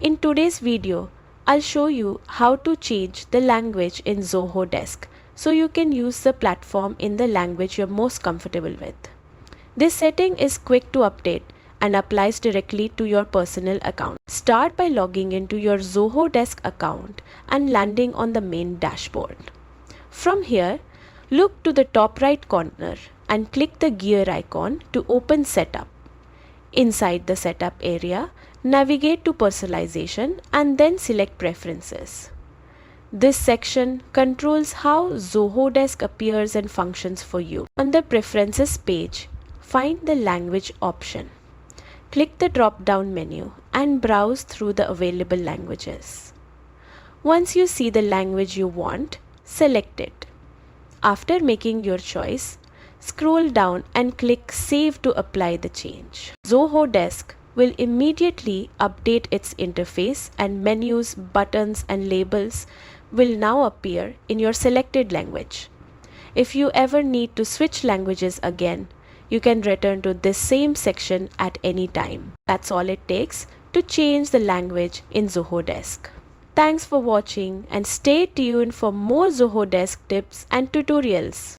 In today's video, I'll show you how to change the language in Zoho Desk so you can use the platform in the language you're most comfortable with. This setting is quick to update and applies directly to your personal account. Start by logging into your Zoho Desk account and landing on the main dashboard. From here, look to the top right corner and click the gear icon to open Setup. Inside the Setup area, navigate to Personalization and then select Preferences. This section controls how Zoho Desk appears and functions for you. On the Preferences page, find the Language option. Click the drop-down menu and browse through the available languages. Once you see the language you want, select it. After making your choice, scroll down and click Save to apply the change. Zoho Desk will immediately update its interface and menus, buttons and labels will now appear in your selected language. If you ever need to switch languages again, you can return to this same section at any time. That's all it takes to change the language in Zoho Desk. Thanks for watching and stay tuned for more Zoho Desk tips and tutorials.